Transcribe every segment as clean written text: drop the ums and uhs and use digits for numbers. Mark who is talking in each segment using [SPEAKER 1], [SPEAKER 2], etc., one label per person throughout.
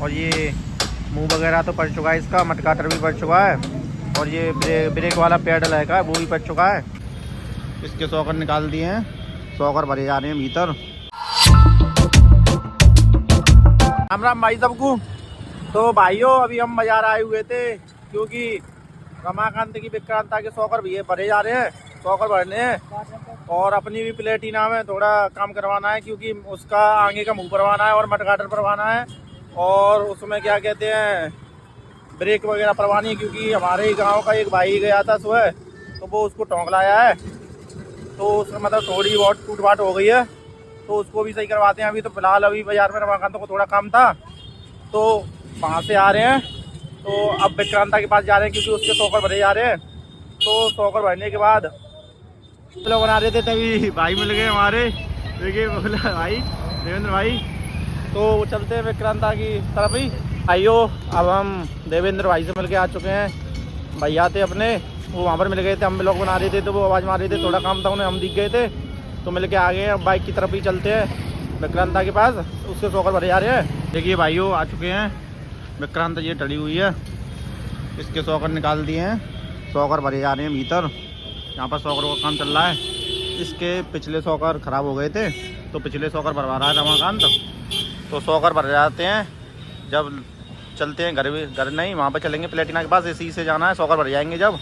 [SPEAKER 1] और ये मुंह वगैरह तो पड़ चुका है, इसका मटकाटर भी पड़ चुका है, और ये ब्रेक वाला पैडल है का वो भी पड़ चुका है। इसके सॉकर निकाल दिए हैं, सॉकर भरे जा रहे हैं भीतर। राम राम भाई सबको। तो भाइयों अभी हम बाजार आए हुए थे क्योंकि रमाकांत की विक्रांता के सॉकर भी भरे जा रहे हैं, सॉकर भरने हैं और अपनी भी प्लेटिना में थोड़ा काम करवाना है क्योंकि उसका आगे का मुंह भरवाना है और मटकाटर भरवाना है और उसमें क्या कहते हैं ब्रेक वगैरह भरवानी है क्योंकि हमारे ही गांव का एक भाई गया था सुबह तो वो उसको टोंक लाया है तो उसमें मतलब थोड़ी बहुत टूट फाट हो गई है तो उसको भी सही करवाते हैं। अभी तो फिलहाल अभी बाजार में रमाकांत को थोड़ा काम था तो वहाँ से आ रहे हैं, तो अब विक्रांता के पास जा रहे हैं क्योंकि उसके सॉकर भरे जा रहे हैं। तो सॉकर भरने के बाद लोग बना रहे थे तभी भाई मिल गए हमारे, देखिए बोला भाई देवेंद्र भाई। तो चलते हैं विक्रांता की तरफ ही। आइयो अब हम देवेंद्र भाई से मिल के आ चुके हैं, भैया थे अपने वो वहाँ पर मिल गए थे, हम लोग बना रहे थे तो वो आवाज़ मार रहे थे, थोड़ा काम था उन्हें, हम दिख गए थे तो मिल के आ गए हैं। अब बाइक की तरफ ही चलते हैं विक्रांता के पास, उसके सॉकर भरे जा रहे हैं। देखिए भाइयों आ चुके हैं, विक्रांत ये टड़ी हुई है, इसके सॉकर निकाल दिए हैं, सॉकर भरे जा रहे हैं भीतर। यहाँ पर सॉकर का काम चल रहा है, इसके पिछले सॉकर ख़राब हो गए थे तो पिछले सॉकर भरवा रहा है रमाकांत। तो सॉकर भर जाते हैं जब चलते हैं घर नहीं वहाँ पर चलेंगे प्लेटिना के पास, इसी से जाना है, सॉकर भर जाएंगे जब।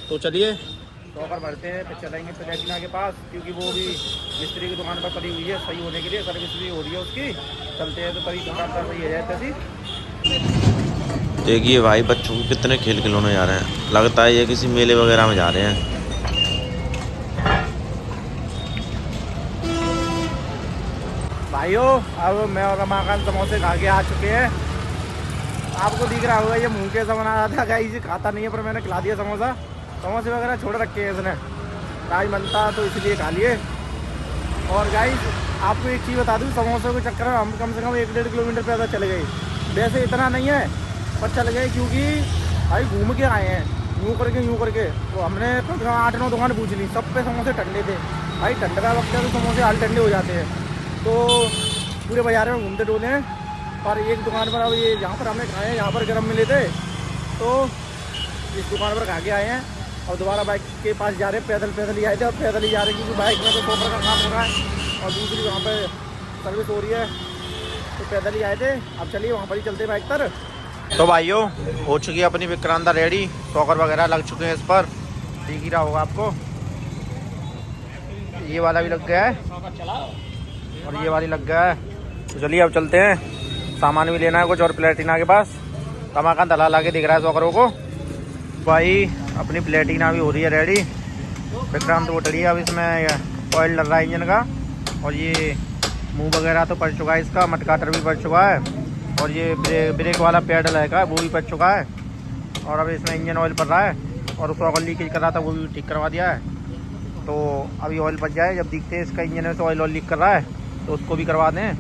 [SPEAKER 1] तो चलिए सॉकर भरते हैं फिर चलेंगे प्लेटिना के पास क्योंकि वो भी मिस्त्री की दुकान पर पड़ी हुई है सही होने के लिए, सर्विस भी हो रही है उसकी। चलते हैं तो तभी दुकान पर सही हो जाए तभी।
[SPEAKER 2] देखिए भाई बच्चों को कितने खेल खिलौने जा रहे हैं, लगता है ये किसी मेले वगैरह में जा रहे हैं।
[SPEAKER 1] भाइयों अब मैं और रमाकांत समोसे खा के आ चुके हैं। आपको दिख रहा होगा ये मुंह कैसा बना रहा था, गाइस खाता नहीं है पर मैंने खिला दिया समोसा, समोसे वगैरह छोड़ रखे हैं इसने, राज बनता तो इसलिए खा लिए। और गाइस आपको एक चीज़ बता दूँ, समोसे के चक्कर में हम कम से कम 1-1.5 किलोमीटर पैदल चले गए। वैसे इतना नहीं है पर चल गए क्योंकि भाई घूम के आए हैं यूँ करके तो हमने 8-9 दुकान पूछ ली, सब पे समोसे ठंडे थे। भाई ठंड का वक्त है तो समोसे हाल ठंडे हो जाते हैं, तो पूरे बाजार में घूमते डोले हैं। पर एक दुकान पर अब ये यहाँ पर हमने खाए हैं, यहाँ पर गर्म मिले थे तो इस दुकान पर खा के आए हैं और दोबारा बाइक के पास जा रहे हैं। पैदल ही आए थे और पैदल ही जा रहे हैं क्योंकि बाइक में तो सॉकर का काम हो रहा है और दूसरी वहाँ पर सर्विस हो रही है तो पैदल ही आए थे। अब चलिए वहाँ पर ही चलते बाइक पर। तो भाइयों हो चुकी है अपनी विक्रांता रेडी, सॉकर वगैरह लग चुके हैं इस पर, दिख ही रहा होगा आपको। ये वाला भी लग गया है और ये वाली लग गया है। तो चलिए अब चलते हैं, सामान भी लेना है कुछ और प्लेटिना के पास। रमाकांत दला ला के दिख रहा है सॉकरों को। भाई अपनी प्लेटिना भी हो रही है रेडी, विक्रांत वो टड़ी है, अब इसमें ऑयल डल रहा है इंजन का और ये मुंह वगैरह तो पड़ चुका है, इसका मटकाटर भी पड़ चुका है और ये ब्रेक वाला पैडल है का वो भी पड़ चुका है और अब इसमें इंजन ऑयल पड़ रहा है और सॉकर लीकेज कर रहा था वो भी ठीक करवा दिया है। तो अभी ऑयल पड़ जाए, जब देखते हैं इसका इंजन में से ऑयल लीक कर रहा है तो उसको भी करवा दें।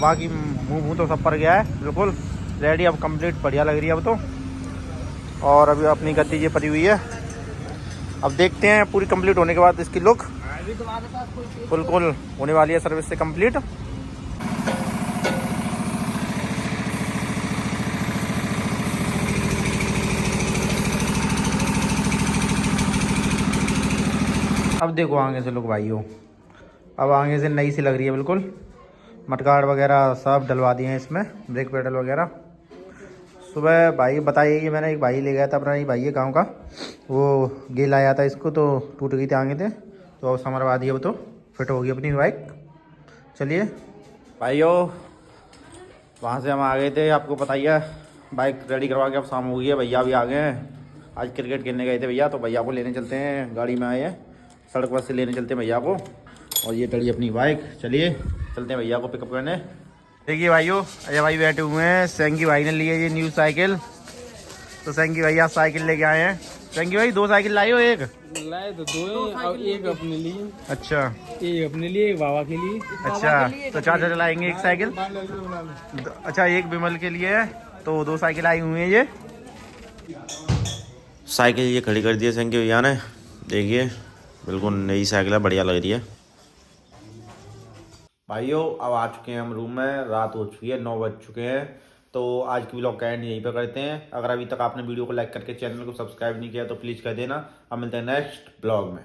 [SPEAKER 1] बाकी मुंह तो सब पर गया है बिल्कुल रेडी, अब कंप्लीट बढ़िया लग रही है अब तो। और अभी अपनी गद्दी ये पड़ी हुई है, अब देखते हैं पूरी कंप्लीट होने के बाद इसकी लुक बिल्कुल होने वाली है सर्विस से कंप्लीट। अब देखो आगे से लुक भाइयों, अब आगे से नई सी लग रही है बिल्कुल, मटगाड़ वगैरह सब डलवा दिए हैं इसमें, ब्रेक पेडल वगैरह। सुबह भाई बताइए कि मैंने एक भाई ले गया था अपना, ही भाई है गाँव का, वो गेल आया था इसको तो टूट गई थी आगे थे तो अब समरवा दिया, वो तो फिट होगी अपनी बाइक। चलिए भाइयों वहाँ से हम आ गए थे, आपको पता ही है, बाइक रेडी करवा के अब शाम हो गई है, भैया भी आ गए हैं। आज क्रिकेट खेलने गए थे भैया तो भैया को लेने चलते हैं, गाड़ी में आए हैं, सड़क पर से लेने चलते हैं भैया को। और ये टड़ी अपनी बाइक, चलिए चलते हैं भैया को पिकअप करने। देखिए भाइयों अजय भाई बैठे हुए हैं, सेंगी भाई ने ली है ये न्यू साइकिल, तो सेंगी भैया साइकिल लेके आए हैं। सेंगी भाई 2 साइकिल लाई हो? एक
[SPEAKER 3] लाए तो 2 हैं और एक अपने लिए।
[SPEAKER 1] अच्छा
[SPEAKER 3] एक अपने लिए, एक बाबा के लिए।
[SPEAKER 1] अच्छा तो 4 चलाएंगे एक साइकिल। अच्छा एक विमल के लिए है तो 2 साइकिल आई हुई है ये।
[SPEAKER 2] साइकिल ये खड़ी कर दी है संजय भैया ने, देखिए बिल्कुल नई साइकिल है, बढ़िया लग रही है।
[SPEAKER 1] भाइयों अब आ चुके हैं हम रूम में, रात हो चुकी है, 9 बज चुके हैं।
[SPEAKER 2] तो आज की ब्लॉग का एंड यहीं पर करते हैं। अगर अभी तक आपने वीडियो को लाइक करके चैनल को सब्सक्राइब नहीं किया तो प्लीज़ कर देना। अब मिलते हैं नेक्स्ट ब्लॉग में।